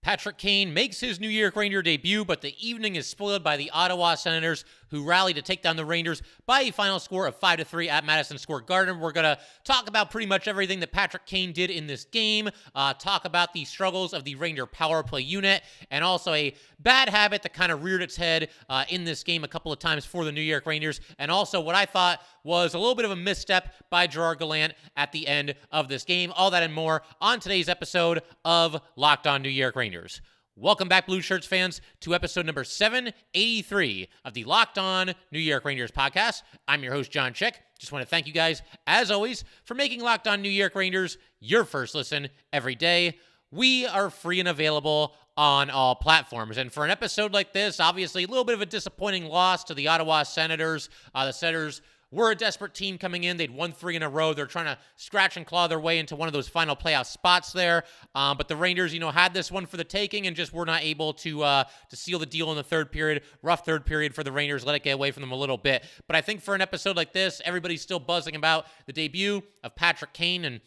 Patrick Kane makes his New York Ranger debut, but the evening is spoiled by the Ottawa Senators, who rallied to take down the Rangers by a final score of 5-3 at Madison Square Garden. We're going to talk about pretty much everything that Patrick Kane did in this game, talk about the struggles of the Ranger power play unit, and also a bad habit that kind of reared its head in this game a couple of times for the New York Rangers, and also what I thought was a little bit of a misstep by Gerard Gallant at the end of this game. All that and more on today's episode of Locked On New York Rangers. Welcome back, Blue Shirts fans, to episode number 783 of the Locked On New York Rangers podcast. I'm your host, John Chick. Just want to thank you guys, as always, for making Locked On New York Rangers your first listen every day. We are free and available on all platforms. And for an episode like this, obviously a little bit of a disappointing loss to the Ottawa Senators. The Senators were a desperate team coming in. They'd won 3 in a row. They're trying to scratch and claw their way into one of those final playoff spots there. But the Rangers, had this one for the taking and just were not able to seal the deal in the third period. Rough third period for the Rangers. Let it get away from them a little bit. But I think for an episode like this, everybody's still buzzing about the debut of Patrick Kane. And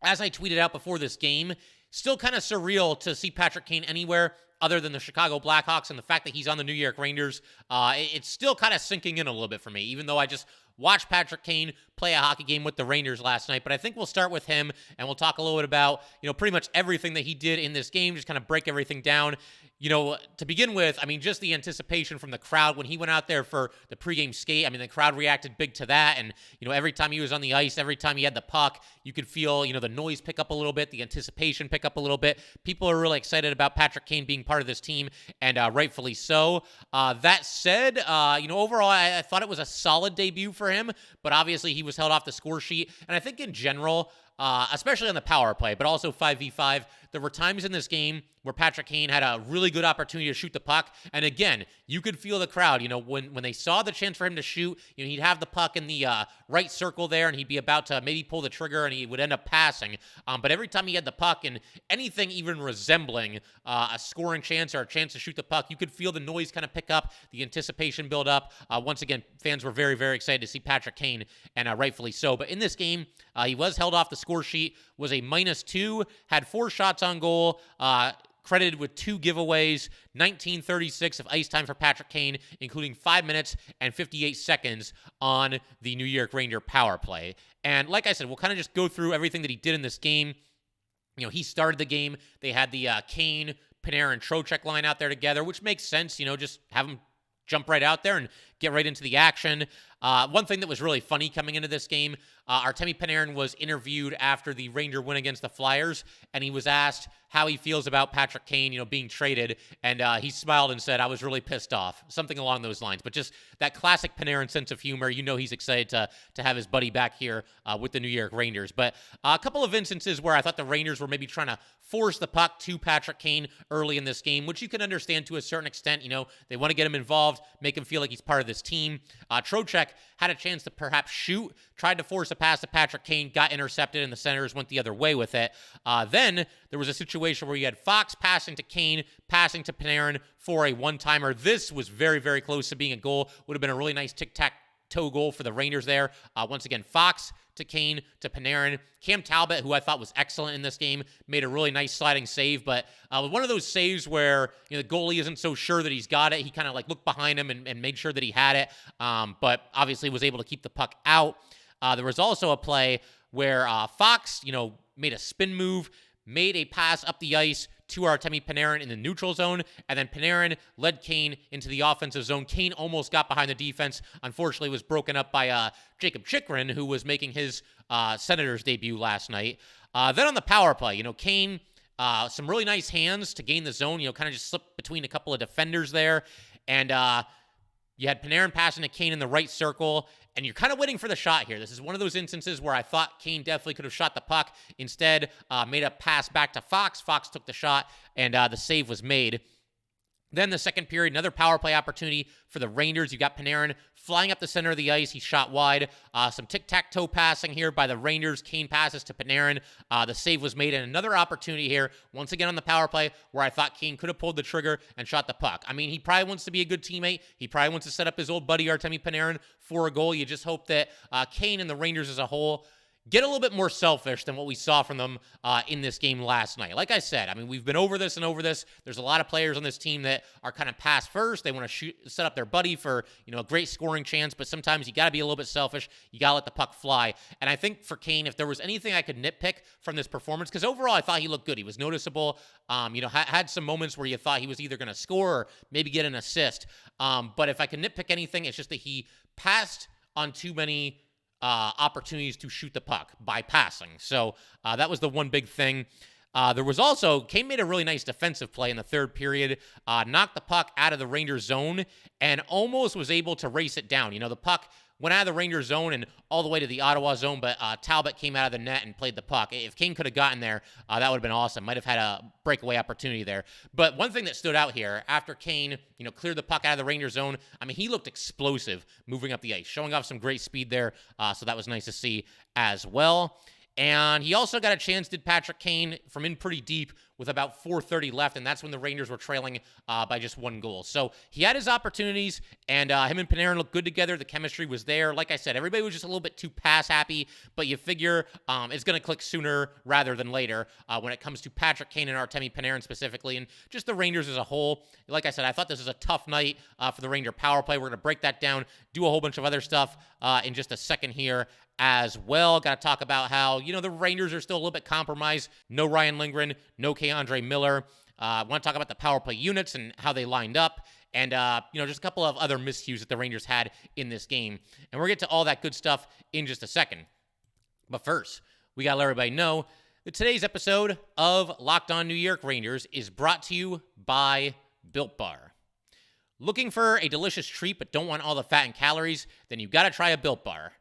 as I tweeted out before this game, still kind of surreal to see Patrick Kane anywhere other than the Chicago Blackhawks, and the fact that he's on the New York Rangers, it's still kind of sinking in a little bit for me, even though I just watched Patrick Kane play a hockey game with the Rangers last night. But I think we'll start with him, and we'll talk a little bit about, pretty much everything that he did in this game, just kind of break everything down. To begin with, just the anticipation from the crowd when he went out there for the pregame skate. The crowd reacted big to that. And, every time he was on the ice, every time he had the puck, you could feel, the noise pick up a little bit, the anticipation pick up a little bit. People are really excited about Patrick Kane being part of this team, and rightfully so. That said, overall, I thought it was a solid debut for him, but obviously he was held off the score sheet. And I think in general, especially on the power play, but also 5v5, there were times in this game where Patrick Kane had a really good opportunity to shoot the puck. And again, you could feel the crowd, when they saw the chance for him to shoot, he'd have the puck in the right circle there, and he'd be about to maybe pull the trigger, and he would end up passing. But every time he had the puck and anything even resembling a scoring chance or a chance to shoot the puck, you could feel the noise kind of pick up, the anticipation build up. Once again, fans were very, very excited to see Patrick Kane, and rightfully so. But in this game, he was held off the score sheet, was a -2, had 4 shots on goal, credited with 2 giveaways, 19:36 of ice time for Patrick Kane, including 5 minutes and 58 seconds on the New York Ranger power play. And like I said, we'll kind of just go through everything that he did in this game. He started the game. They had the Kane, Panarin, Trocheck line out there together, which makes sense. Just have them jump right out there and get right into the action. One thing that was really funny coming into this game, Artemi Panarin was interviewed after the Ranger win against the Flyers, and he was asked how he feels about Patrick Kane, being traded, and he smiled and said, "I was really pissed off," something along those lines. But just that classic Panarin sense of humor, he's excited to have his buddy back here with the New York Rangers. But a couple of instances where I thought the Rangers were maybe trying to force the puck to Patrick Kane early in this game, which you can understand to a certain extent. They want to get him involved, make him feel like he's part of this team. Trocheck had a chance to perhaps shoot, tried to force a pass to Patrick Kane, got intercepted, and the Senators went the other way with it. Then there was a situation where you had Fox passing to Kane, passing to Panarin for a one-timer. This was very, very close to being a goal. Would have been a really nice tic-tac-toe goal for the Rangers there. Once again, Fox to Kane to Panarin. Cam Talbot, who I thought was excellent in this game, made a really nice sliding save, but one of those saves where the goalie isn't so sure that he's got it. He kind of looked behind him and made sure that he had it, but obviously was able to keep the puck out. There was also a play where Fox, made a spin move, made a pass up the ice to Artemi Panarin in the neutral zone, and then Panarin led Kane into the offensive zone. Kane almost got behind the defense. Unfortunately, was broken up by Jacob Chychrun, who was making his Senators debut last night. Then on the power play, Kane, some really nice hands to gain the zone, kind of just slipped between a couple of defenders there, and you had Panarin passing to Kane in the right circle, and you're kind of waiting for the shot here. This is one of those instances where I thought Kane definitely could have shot the puck. Instead, made a pass back to Fox. Fox took the shot, and the save was made. Then the second period, another power play opportunity for the Rangers. You got Panarin flying up the center of the ice. He shot wide. Some tic-tac-toe passing here by the Rangers. Kane passes to Panarin. The save was made, and another opportunity here, once again on the power play, where I thought Kane could have pulled the trigger and shot the puck. He probably wants to be a good teammate. He probably wants to set up his old buddy Artemi Panarin for a goal. You just hope that Kane and the Rangers as a whole get a little bit more selfish than what we saw from them in this game last night. Like I said, I mean, we've been over this and over this. There's a lot of players on this team that are kind of pass first. They want to set up their buddy for, a great scoring chance, but sometimes you got to be a little bit selfish. You got to let the puck fly. And I think for Kane, if there was anything I could nitpick from this performance, because overall I thought he looked good. He was noticeable. Had some moments where you thought he was either going to score or maybe get an assist. But if I could nitpick anything, it's just that he passed on too many opportunities to shoot the puck by passing. So that was the one big thing. There was also, Kane made a really nice defensive play in the third period, knocked the puck out of the Rangers zone and almost was able to race it down. The puck went out of the Rangers zone and all the way to the Ottawa zone, but Talbot came out of the net and played the puck. If Kane could have gotten there, that would have been awesome. Might have had a breakaway opportunity there. But one thing that stood out here, after Kane, cleared the puck out of the Rangers zone, I mean, he looked explosive moving up the ice, showing off some great speed there. So that was nice to see as well. And he also got a chance, did Patrick Kane, from in pretty deep with about 4:30 left, and that's when the Rangers were trailing by just one goal. So he had his opportunities, and him and Panarin looked good together. The chemistry was there. Like I said, everybody was just a little bit too pass happy, but you figure it's going to click sooner rather than later when it comes to Patrick Kane and Artemi Panarin specifically, and just the Rangers as a whole. Like I said, I thought this was a tough night for the Ranger power play. We're going to break that down, do a whole bunch of other stuff in just a second here as well. Got to talk about how, the Rangers are still a little bit compromised. No Ryan Lindgren, no Andre Miller. I want to talk about the power play units and how they lined up. And, just a couple of other miscues that the Rangers had in this game. And we'll get to all that good stuff in just a second. But first, we got to let everybody know that today's episode of Locked On New York Rangers is brought to you by Built Bar. Looking for a delicious treat but don't want all the fat and calories? Then you've got to try a Built Bar.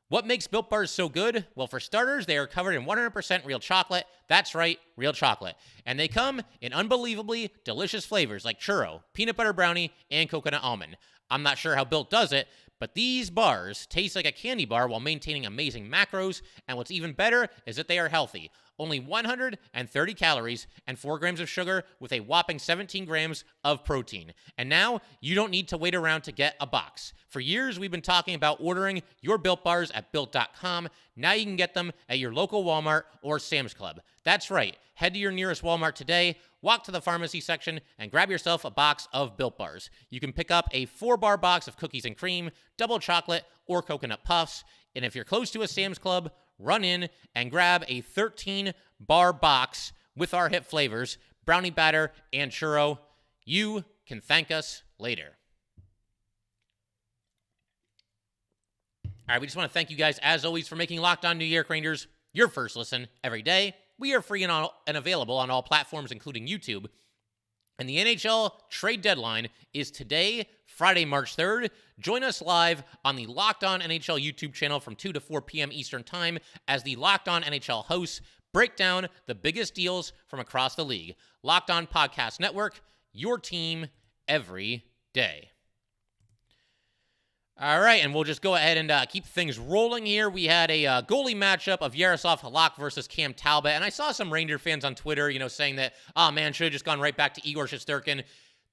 What makes Built Bars so good? Well, for starters, they are covered in 100% real chocolate. That's right, real chocolate. And they come in unbelievably delicious flavors like churro, peanut butter brownie, and coconut almond. I'm not sure how Built does it, but these bars taste like a candy bar while maintaining amazing macros, and what's even better is that they are healthy. Only 130 calories and 4 grams of sugar with a whopping 17 grams of protein. And now you don't need to wait around to get a box. For years, we've been talking about ordering your Built Bars at Built.com. Now you can get them at your local Walmart or Sam's Club. That's right. Head to your nearest Walmart today, walk to the pharmacy section, and grab yourself a box of Built Bars. You can pick up a 4-bar box of cookies and cream, double chocolate, or coconut puffs. And if you're close to a Sam's Club, run in and grab a 13-bar box with our hit flavors, brownie batter and churro. You can thank us later. All right, we just want to thank you guys, as always, for making Locked On New York Rangers your first listen every day. We are free and available on all platforms, including YouTube. And the NHL trade deadline is today, Friday, March 3rd. Join us live on the Locked On NHL YouTube channel from 2 to 4 p.m. Eastern Time as the Locked On NHL hosts break down the biggest deals from across the league. Locked On Podcast Network, your team every day. All right, and we'll just go ahead and keep things rolling here. We had a goalie matchup of Jaroslav Halak versus Cam Talbot, and I saw some Ranger fans on Twitter, saying that, oh man, should have just gone right back to Igor Shesterkin.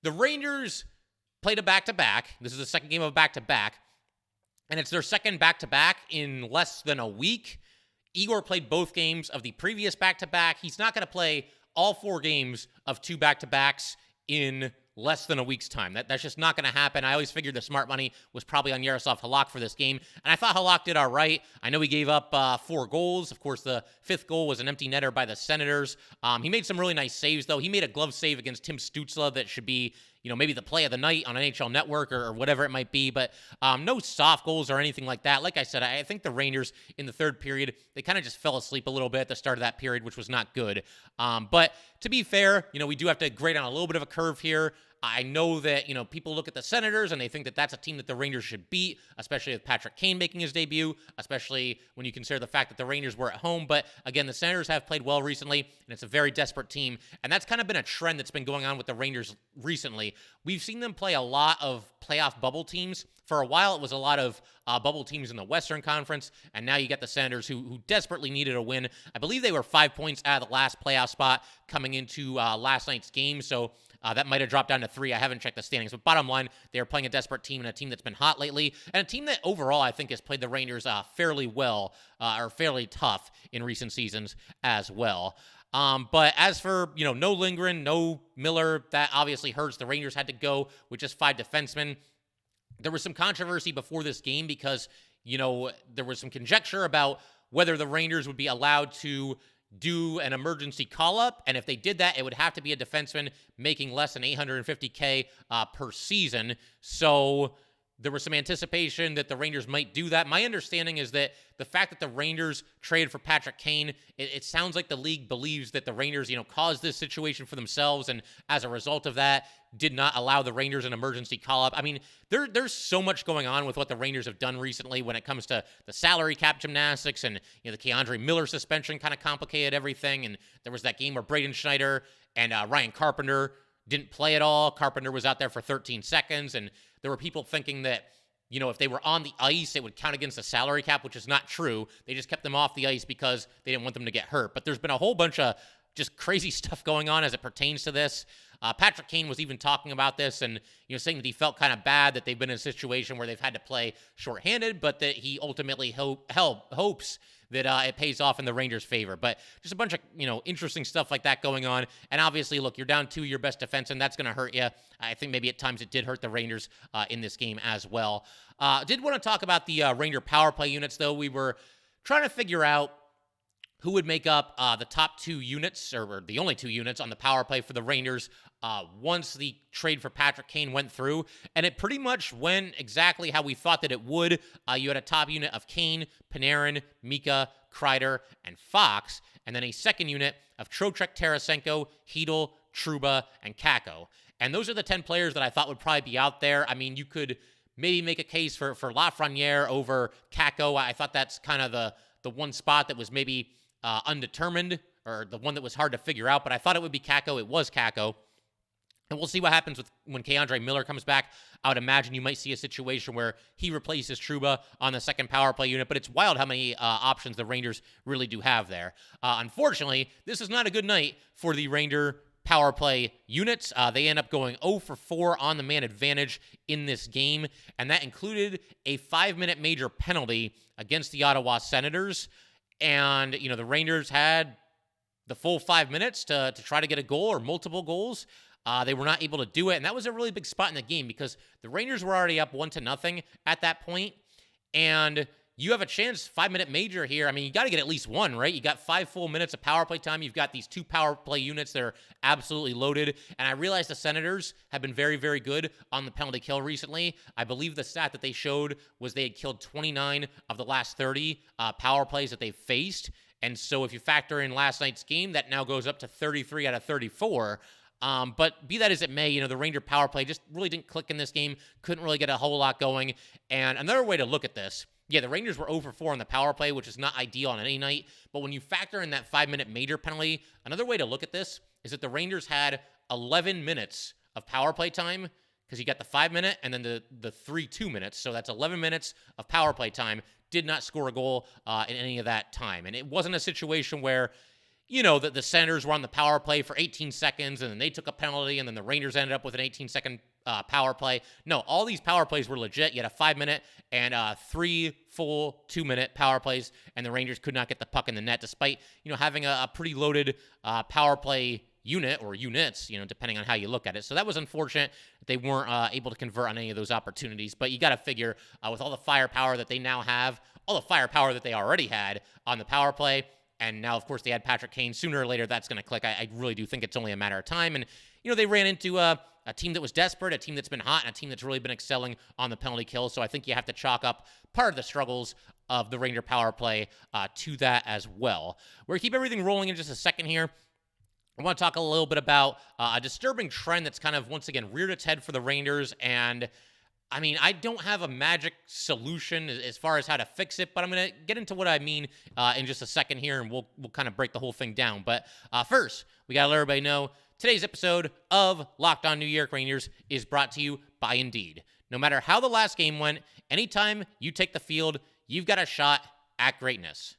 The Rangers played a back-to-back. This is the second game of a back-to-back, and it's their second back-to-back in less than a week. Igor played both games of the previous back-to-back. He's not going to play all 4 games of 2 back-to-backs in less than a week's time. That's just not going to happen. I always figured the smart money was probably on Jaroslav Halak for this game, and I thought Halak did all right. I know he gave up 4 goals. Of course, the 5th goal was an empty netter by the Senators. He made some really nice saves, though. He made a glove save against Tim Stützle that should be, maybe the play of the night on NHL Network or whatever it might be, but no soft goals or anything like that. Like I said, I think the Rangers in the third period, they kind of just fell asleep a little bit at the start of that period, which was not good. But to be fair, we do have to grade on a little bit of a curve here. I know that, people look at the Senators and they think that that's a team that the Rangers should beat, especially with Patrick Kane making his debut, especially when you consider the fact that the Rangers were at home. But again, the Senators have played well recently, and it's a very desperate team. And that's kind of been a trend that's been going on with the Rangers recently. We've seen them play a lot of playoff bubble teams. For a while, it was a lot of bubble teams in the Western Conference, and now you get the Senators who desperately needed a win. I believe they were 5 points out of the last playoff spot coming into last night's game, so that might have dropped down to 3. I haven't checked the standings, but bottom line, they're playing a desperate team and a team that's been hot lately, and a team that overall I think has played the Rangers fairly well, or fairly tough in recent seasons as well. But as for, no Lindgren, no Miller, that obviously hurts. The Rangers had to go with just 5 defensemen. There was some controversy before this game because, there was some conjecture about whether the Rangers would be allowed to do an emergency call-up, and if they did that, it would have to be a defenseman making less than $850K per season. So there was some anticipation that the Rangers might do that. My understanding is that the fact that the Rangers traded for Patrick Kane, it sounds like the league believes that the Rangers, caused this situation for themselves, and as a result of that, did not allow the Rangers an emergency call-up. I mean, there's so much going on with what the Rangers have done recently when it comes to the salary cap gymnastics, and the Keandre Miller suspension kind of complicated everything, and there was that game where Braden Schneider and Ryan Carpenter didn't play at all. Carpenter was out there for 13 seconds, and there were people thinking that, if they were on the ice, it would count against the salary cap, which is not true. They just kept them off the ice because they didn't want them to get hurt. But there's been a whole bunch of just crazy stuff going on as it pertains to this. Patrick Kane was even talking about this and, saying that he felt kind of bad that they've been in a situation where they've had to play shorthanded, but that he ultimately hopes that it pays off in the Rangers' favor. But just a bunch of, interesting stuff like that going on. And obviously, look, you're down 2 your best defense, and that's going to hurt you. I think maybe at times it did hurt the Rangers in this game as well. Did want to talk about the Ranger power play units, though. We were trying to figure out who would make up the top 2 units, or the only 2 units on the power play for the Rangers once the trade for Patrick Kane went through. And it pretty much went exactly how we thought that it would. You had a top unit of Kane, Panarin, Mika, Kreider, and Fox, and then a second unit of Trocheck, Tarasenko, Hedl, Trouba, and Kakko. And those are the 10 players that I thought would probably be out there. I mean, you could maybe make a case for Lafreniere over Kakko. I thought that's kind of the one spot that was maybe undetermined, or the one that was hard to figure out, but I thought it would be Kakko. It was Kakko. And we'll see what happens when Keandre Miller comes back. I would imagine you might see a situation where he replaces Trouba on the second power play unit, but it's wild how many options the Rangers really do have there. Unfortunately, this is not a good night for the Ranger power play units. They end up going 0 for 4 on the man advantage in this game, and that included a 5-minute major penalty against the Ottawa Senators. And, the Rangers had the full 5 minutes to try to get a goal or multiple goals. They were not able to do it, and that was a really big spot in the game because the Rangers were already up 1-0 at that point, and you have a chance, 5-minute major here. I mean, you got to get at least one, right? You got 5 full minutes of power play time. You've got these 2 power play units that are absolutely loaded, and I realize the Senators have been very, very good on the penalty kill recently. I believe the stat that they showed was they had killed 29 of the last 30 power plays that they've faced, and so if you factor in last night's game, that now goes up to 33 out of 34. But be that as it may, the Ranger power play just really didn't click in this game, couldn't really get a whole lot going. And another way to look at this, yeah, the Rangers were 0 for 4 on the power play, which is not ideal on any night. But when you factor in that 5-minute major penalty, another way to look at this is that the Rangers had 11 minutes of power play time, because you got the 5-minute and then the 3 2-minutes. So that's 11 minutes of power play time. Did not score a goal in any of that time. And it wasn't a situation where, that the Senators were on the power play for 18 seconds and then they took a penalty and then the Rangers ended up with an 18-second power play. No, all these power plays were legit. You had a 5-minute and 3 full 2-minute power plays, and the Rangers could not get the puck in the net despite, having a pretty loaded power play unit or units, depending on how you look at it. So that was unfortunate that they weren't able to convert on any of those opportunities. But you got to figure with all the firepower that they now have, all the firepower that they already had on the power play, and now, of course, they had Patrick Kane. Sooner or later, that's going to click. I really do think it's only a matter of time. And, they ran into a team that was desperate, a team that's been hot, and a team that's really been excelling on the penalty kill. So I think you have to chalk up part of the struggles of the Ranger power play to that as well. We're going to keep everything rolling in just a second here. I want to talk a little bit about a disturbing trend that's kind of, once again, reared its head for the Rangers. And I mean, I don't have a magic solution as far as how to fix it, but I'm going to get into what I mean in just a second here, and we'll kind of break the whole thing down. But first, we got to let everybody know today's episode of Locked On New York Rangers is brought to you by Indeed. No matter how the last game went, anytime you take the field, you've got a shot at greatness.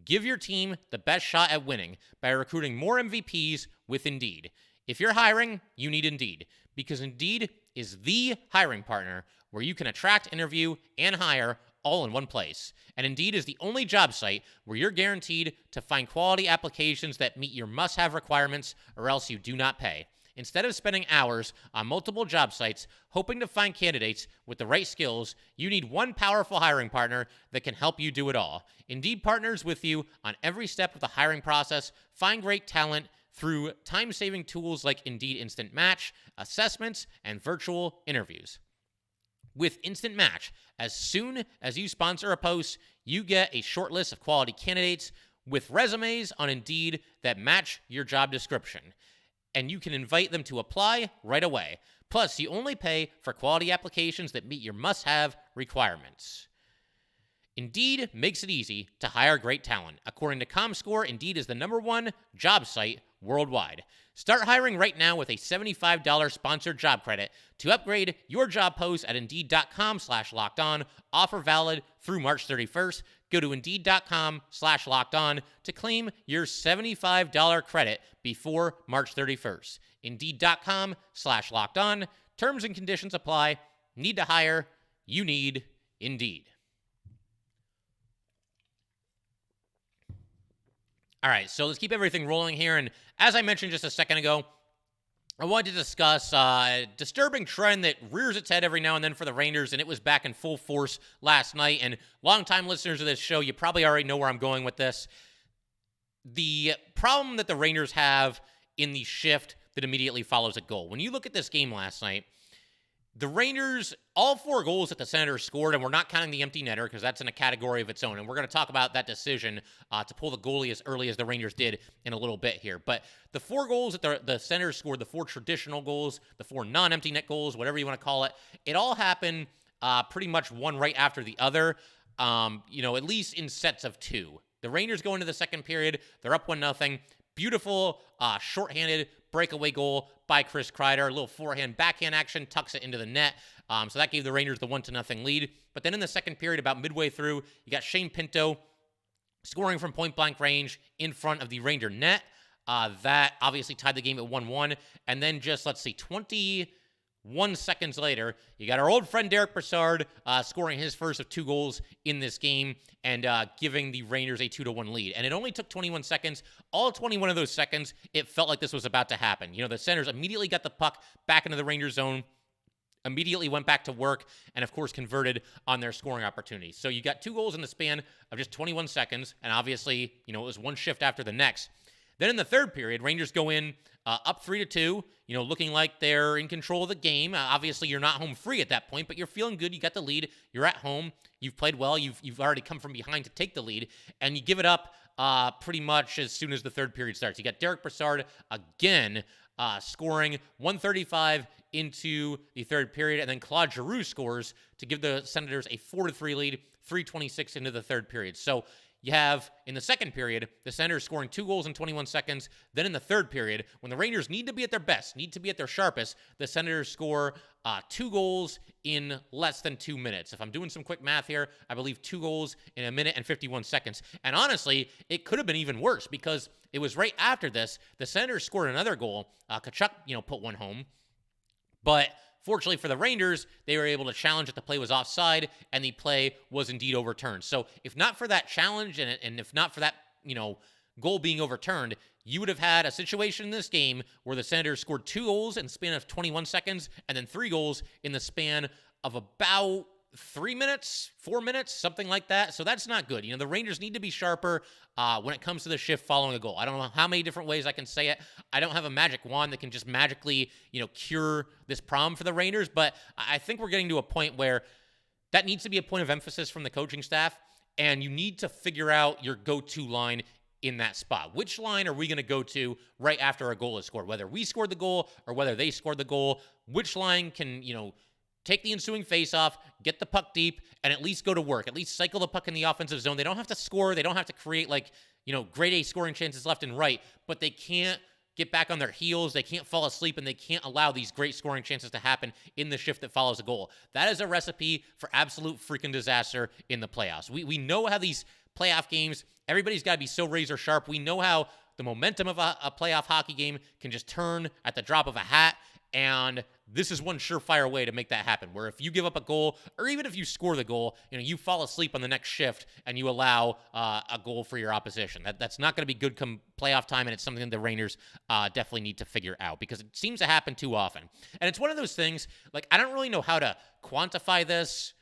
Give your team the best shot at winning by recruiting more MVPs with Indeed. If you're hiring, you need Indeed, because Indeed is the hiring partner where you can attract, interview, and hire all in one place. And Indeed is the only job site where you're guaranteed to find quality applications that meet your must-have requirements, or else you do not pay. Instead of spending hours on multiple job sites hoping to find candidates with the right skills, you need one powerful hiring partner that can help you do it all. Indeed partners with you on every step of the hiring process. Find great talent through time-saving tools like Indeed Instant Match, assessments, and virtual interviews. With Instant Match, as soon as you sponsor a post, you get a short list of quality candidates with resumes on Indeed that match your job description, and you can invite them to apply right away. Plus, you only pay for quality applications that meet your must-have requirements. Indeed makes it easy to hire great talent. According to ComScore, Indeed is the #1 job site worldwide. Start hiring right now with a $75 sponsored job credit to upgrade your job post at Indeed.com/lockedon. Offer valid through March 31st. Go to Indeed.com/lockedon to claim your $75 credit before March 31st. Indeed.com/lockedon. Terms and conditions apply. Need to hire? You need Indeed. All right, so let's keep everything rolling here. And as I mentioned just a second ago, I wanted to discuss a disturbing trend that rears its head every now and then for the Rangers, and it was back in full force last night. And longtime listeners of this show, you probably already know where I'm going with this. The problem that the Rangers have in the shift that immediately follows a goal. When you look at this game last night, the Rangers, all 4 goals that the Senators scored, and we're not counting the empty netter because that's in a category of its own, and we're going to talk about that decision to pull the goalie as early as the Rangers did in a little bit here. But the 4 goals that the Senators scored, the 4 traditional goals, the 4 non-empty net goals, whatever you want to call it, it all happened pretty much one right after the other, at least in sets of 2. The Rangers go into the second period, they're up 1-0. Beautiful shorthanded breakaway goal by Chris Kreider. A little forehand, backhand action, tucks it into the net. So that gave the Rangers the 1-0 lead. But then in the second period, about midway through, you got Shane Pinto scoring from point-blank range in front of the Ranger net. That obviously tied the game at 1-1. And then just, 21 seconds later, you got our old friend Derek Brassard scoring his first of 2 goals in this game and giving the Rangers a 2-1 lead. And it only took 21 seconds. All 21 of those seconds, it felt like this was about to happen. The Senators immediately got the puck back into the Rangers zone, immediately went back to work, and of course converted on their scoring opportunities. So you got 2 goals in the span of just 21 seconds, and obviously, it was one shift after the next. Then in the third period, Rangers go in up 3-2, looking like they're in control of the game. Obviously, you're not home free at that point, but you're feeling good. You got the lead. You're at home. You've played well. You've already come from behind to take the lead, and you give it up pretty much as soon as the third period starts. You got Derek Brassard again scoring 1:35 into the third period, and then Claude Giroux scores to give the Senators a 4-3 lead, 3:26 into the third period. So you have, in the second period, the Senators scoring 2 goals in 21 seconds. Then in the third period, when the Rangers need to be at their best, need to be at their sharpest, the Senators score 2 goals in less than 2 minutes. If I'm doing some quick math here, I believe 2 goals in 1 minute and 51 seconds. And honestly, it could have been even worse because it was right after this, the Senators scored another goal. Tkachuk, put one home. But fortunately for the Rangers, they were able to challenge that the play was offside, and the play was indeed overturned. So if not for that challenge, and if not for that, goal being overturned, you would have had a situation in this game where the Senators scored 2 goals in the span of 21 seconds, and then 3 goals in the span of about 3 minutes, 4 minutes, something like that. So that's not good. The Rangers need to be sharper when it comes to the shift following a goal. I don't know how many different ways I can say it. I don't have a magic wand that can just magically, cure this problem for the Rangers, but I think we're getting to a point where that needs to be a point of emphasis from the coaching staff, and you need to figure out your go-to line in that spot. Which line are we going to go to right after a goal is scored? Whether we scored the goal or whether they scored the goal, which line can, take the ensuing faceoff, get the puck deep, and at least go to work. At least cycle the puck in the offensive zone. They don't have to score. They don't have to create grade A scoring chances left and right, but they can't get back on their heels. They can't fall asleep, and they can't allow these great scoring chances to happen in the shift that follows a goal. That is a recipe for absolute freaking disaster in the playoffs. We know how these playoff games, everybody's got to be so razor sharp. We know how the momentum of a playoff hockey game can just turn at the drop of a hat. And this is one surefire way to make that happen, where if you give up a goal, or even if you score the goal, you fall asleep on the next shift and you allow a goal for your opposition. That's not going to be good come playoff time, and it's something that the Rangers definitely need to figure out, because it seems to happen too often. And it's one of those things, like, I don't really know how to quantify this.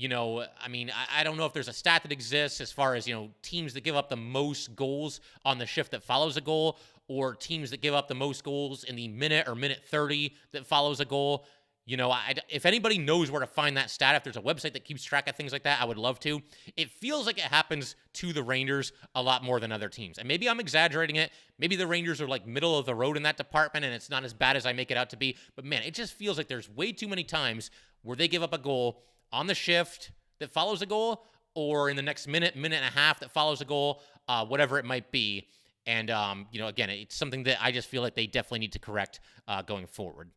I don't know if there's a stat that exists as far as, teams that give up the most goals on the shift that follows a goal, or teams that give up the most goals in the minute or minute 30 that follows a goal. If anybody knows where to find that stat, if there's a website that keeps track of things like that, I would love to. It feels like it happens to the Rangers a lot more than other teams. And maybe I'm exaggerating it. Maybe the Rangers are like middle of the road in that department and it's not as bad as I make it out to be. But man, it just feels like there's way too many times where they give up a goal on the shift that follows a goal, or in the next minute and a half that follows a goal, whatever it might be. And, again, it's something that I just feel like they definitely need to correct going forward.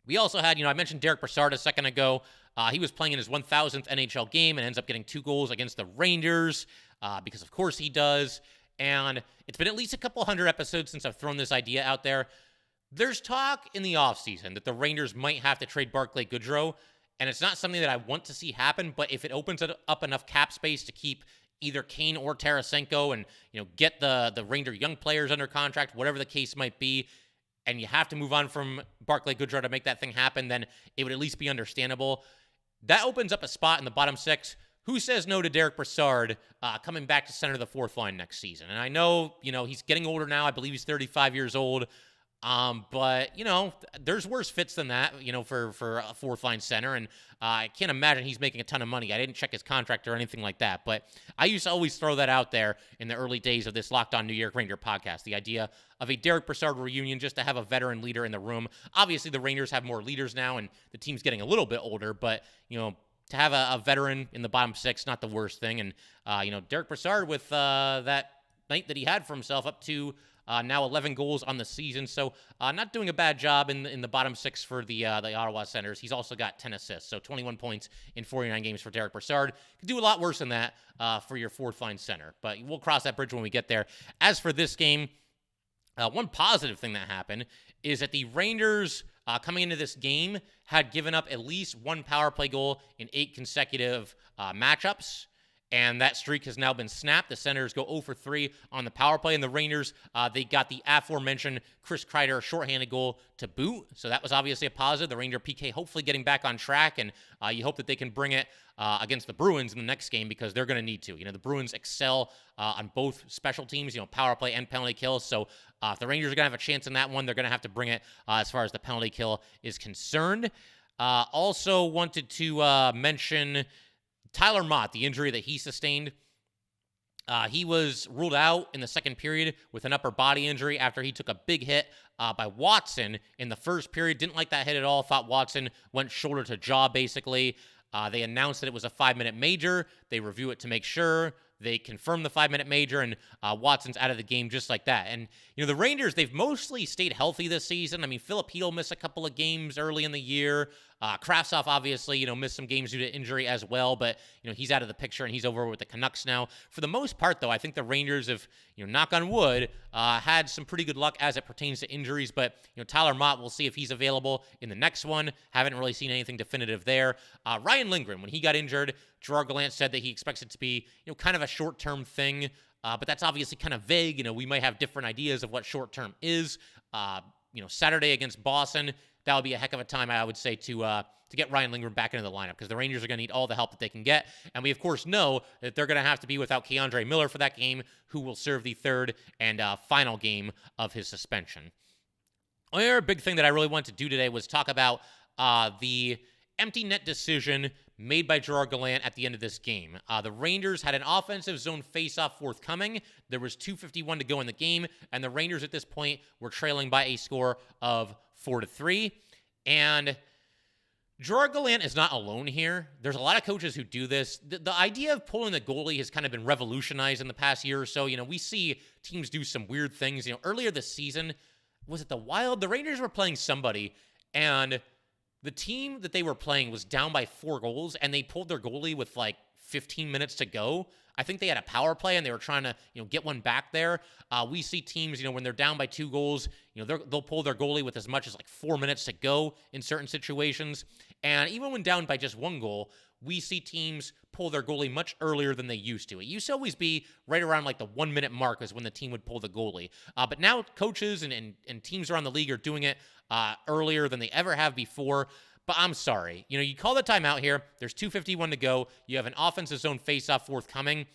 We also had, I mentioned Derek Brassard a second ago. He was playing in his 1,000th NHL game and ends up getting 2 goals against the Rangers, because of course he does. And it's been at least a couple hundred episodes since I've thrown this idea out there. There's talk in the offseason that the Rangers might have to trade Barclay Goodrow, and it's not something that I want to see happen, but if it opens up enough cap space to keep either Kane or Tarasenko and, get the Ranger young players under contract, whatever the case might be, and you have to move on from Barclay Goodrow to make that thing happen, then it would at least be understandable. That opens up a spot in the bottom 6. Who says no to Derek Brassard coming back to center the 4th line next season? And I know, he's getting older now. I believe he's 35 years old. But, there's worse fits than that, for a 4th line center. And I can't imagine he's making a ton of money. I didn't check his contract or anything like that. But I used to always throw that out there in the early days of this Locked On New York Ranger podcast. The idea of a Derek Brassard reunion, just to have a veteran leader in the room. Obviously, the Rangers have more leaders now, and the team's getting a little bit older. But, to have a veteran in the bottom 6, not the worst thing. And, Derek Brassard with that night that he had for himself up to now 11 goals on the season. So not doing a bad job in the bottom 6 for the Ottawa Senators. He's also got 10 assists. So 21 points in 49 games for Derek Brassard. Could do a lot worse than that for your 4th line center. But we'll cross that bridge when we get there. As for this game, one positive thing that happened is that the Rangers coming into this game had given up at least 1 power play goal in 8 consecutive matchups. And that streak has now been snapped. The Senators go 0 for 3 on the power play. And the Rangers, they got the aforementioned Chris Kreider shorthanded goal to boot. So that was obviously a positive. The Ranger PK hopefully getting back on track. And you hope that they can bring it against the Bruins in the next game, because they're going to need to. The Bruins excel on both special teams, power play and penalty kill. So if the Rangers are going to have a chance in that one, they're going to have to bring it as far as the penalty kill is concerned. Also wanted to mention Tyler Mott, the injury that he sustained. He was ruled out in the second period with an upper body injury after he took a big hit by Watson in the first period. Didn't like that hit at all. Thought Watson went shoulder to jaw, basically. They announced that it was a 5-minute major. They review it to make sure. They confirmed the 5-minute major, and Watson's out of the game just like that. And, the Rangers, they've mostly stayed healthy this season. I mean, Philip Heel missed a couple of games early in the year. Kravtsov, obviously, missed some games due to injury as well, but, he's out of the picture, and he's over with the Canucks now. For the most part, though, I think the Rangers have, knock on wood, had some pretty good luck as it pertains to injuries, but, Tyler Mott, we'll see if he's available in the next one. Haven't really seen anything definitive there. Ryan Lindgren, when he got injured, Gerard Gallant said that he expects it to be, kind of a short-term thing, but that's obviously kind of vague. We might have different ideas of what short-term is. Saturday against Boston, that would be a heck of a time, I would say, to get Ryan Lindgren back into the lineup, because the Rangers are going to need all the help that they can get. And we, of course, know that they're going to have to be without Keandre Miller for that game, who will serve the third and final game of his suspension. Another big thing that I really wanted to do today was talk about the empty net decision made by Gerard Gallant at the end of this game. The Rangers had an offensive zone faceoff forthcoming. There was 2:51 to go in the game, and the Rangers at this point were trailing by a score of 4-3. And Gerard Gallant is not alone here. There's a lot of coaches who do this. The idea of pulling the goalie has kind of been revolutionized in the past year or so. We see teams do some weird things. Earlier this season, was it the Wild? The Rangers were playing somebody, and the team that they were playing was down by 4 goals, and they pulled their goalie with like 15 minutes to go. I think they had a power play and they were trying to, get one back there. We see teams, when they're down by 2 goals, they'll pull their goalie with as much as like 4 minutes to go in certain situations. And even when down by just 1 goal, we see teams pull their goalie much earlier than they used to. It used to always be right around like the 1 minute mark is when the team would pull the goalie. But now coaches and teams around the league are doing it earlier than they ever have before. But I'm sorry. You call the timeout here. There's 2:51 to go. You have an offensive zone faceoff forthcoming.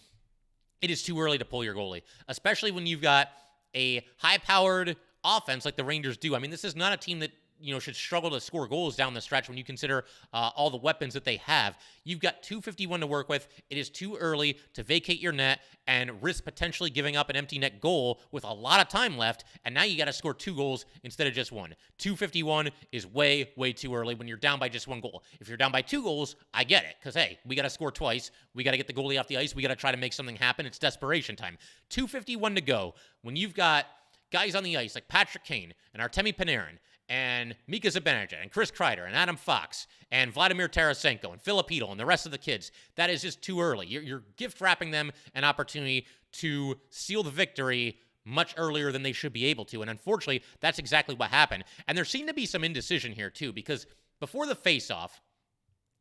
It is too early to pull your goalie, especially when you've got a high-powered offense like the Rangers do. I mean, this is not a team that should struggle to score goals down the stretch when you consider all the weapons that they have. You've got 2:51 to work with. It is too early to vacate your net and risk potentially giving up an empty net goal with a lot of time left, and now you got to score 2 goals instead of just 1. 2:51 is way, way too early when you're down by just 1 goal. If you're down by 2 goals, I get it, because, hey, we got to score twice. We got to get the goalie off the ice. We got to try to make something happen. It's desperation time. 2:51 to go. When you've got guys on the ice like Patrick Kane and Artemi Panarin and Mika Zibanejad and Chris Kreider and Adam Fox and Vladimir Tarasenko and Filipino and the rest of the kids, that is just too early. You're gift wrapping them an opportunity to seal the victory much earlier than they should be able to. And unfortunately, that's exactly what happened. And there seemed to be some indecision here too, because before the face-off,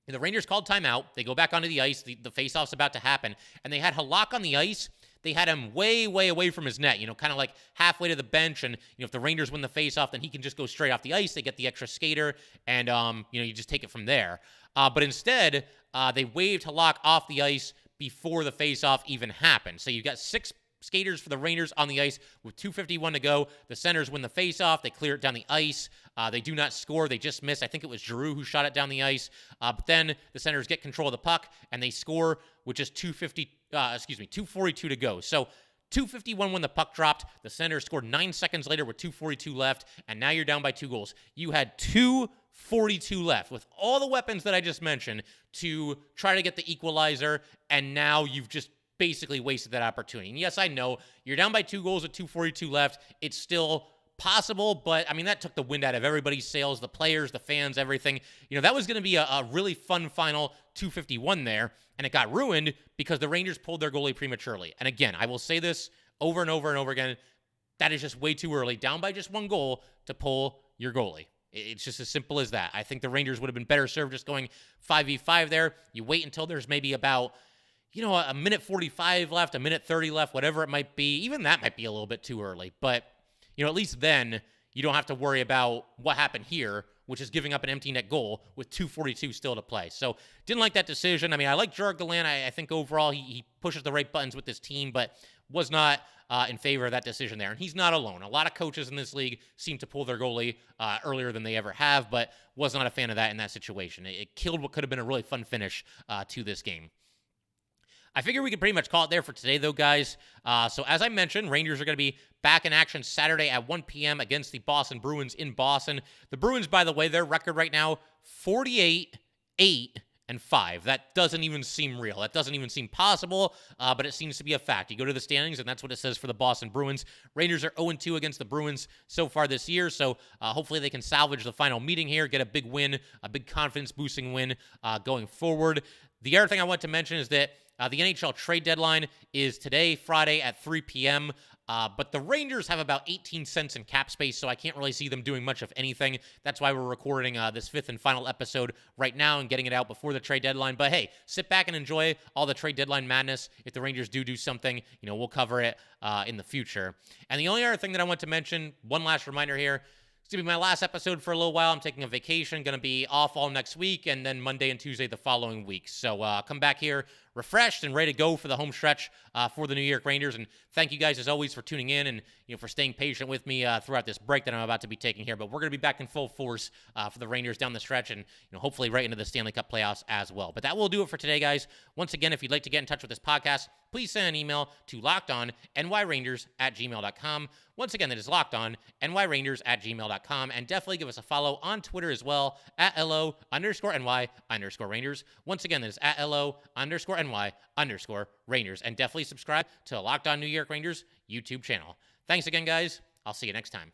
the Rangers called timeout. They go back onto the ice. The face-off's about to happen. And they had Halak on the ice. They had him way, way away from his net, kind of like halfway to the bench. And, if the Rangers win the faceoff, then he can just go straight off the ice. They get the extra skater, and, you just take it from there. But instead, they waved Halak off the ice before the faceoff even happened. So you've got 6 skaters for the Rangers on the ice with 2:51 to go. The Senators win the faceoff. They clear it down the ice. They do not score. They just miss. I think it was Giroux who shot it down the ice. But then the Senators get control of the puck, and they score with just 2:42 to go. So 2:51 when the puck dropped. The Senators scored 9 seconds later with 2:42 left, and now you're down by 2 goals. You had 2:42 left with all the weapons that I just mentioned to try to get the equalizer, and now you've just basically wasted that opportunity. And yes, I know you're down by 2 goals with 2:42 left. It's still possible, but I mean, that took the wind out of everybody's sails, the players, the fans, everything. That was going to be a really fun final 2:51 there, and it got ruined because the Rangers pulled their goalie prematurely. And again, I will say this over and over and over again, that is just way too early, down by just 1 goal, to pull your goalie. It's just as simple as that. I think the Rangers would have been better served just going 5v5 there. You wait until there's maybe about a minute 45 left, a minute 30 left, whatever it might be. Even that might be a little bit too early. But, at least then you don't have to worry about what happened here, which is giving up an empty net goal with 2:42 still to play. So didn't like that decision. I mean, I like Gerard Gallant. I think overall he pushes the right buttons with this team, but was not in favor of that decision there. And he's not alone. A lot of coaches in this league seem to pull their goalie earlier than they ever have, but was not a fan of that in that situation. It killed what could have been a really fun finish to this game. I figure we could pretty much call it there for today, though, guys. So as I mentioned, Rangers are going to be back in action Saturday at 1 p.m. against the Boston Bruins in Boston. The Bruins, by the way, their record right now, 48-8-5. That doesn't even seem real. That doesn't even seem possible, but it seems to be a fact. You go to the standings, and that's what it says for the Boston Bruins. Rangers are 0-2 against the Bruins so far this year, so hopefully they can salvage the final meeting here, get a big win, a big confidence-boosting win going forward. The other thing I want to mention is that the NHL trade deadline is today, Friday at 3 p.m., but the Rangers have about 18 cents in cap space, so I can't really see them doing much of anything. That's why we're recording this 5th and final episode right now and getting it out before the trade deadline. But hey, sit back and enjoy all the trade deadline madness. If the Rangers do something, we'll cover it in the future. And the only other thing that I want to mention, one last reminder here, it's going to be my last episode for a little while. I'm taking a vacation, going to be off all next week, and then Monday and Tuesday the following week. So come back here refreshed and ready to go for the home stretch for the New York Rangers. And thank you guys, as always, for tuning in and for staying patient with me throughout this break that I'm about to be taking here. But we're going to be back in full force for the Rangers down the stretch and hopefully right into the Stanley Cup playoffs as well. But that will do it for today, guys. Once again, if you'd like to get in touch with this podcast, please send an email to lockedonnyrangers@gmail.com. Once again, that is lockedonnyrangers@gmail.com. And definitely give us a follow on Twitter as well, @LO_NY_Rangers. Once again, that is @LO_NY_Rangers. And definitely subscribe to the Locked On New York Rangers YouTube channel. Thanks again, guys. I'll see you next time.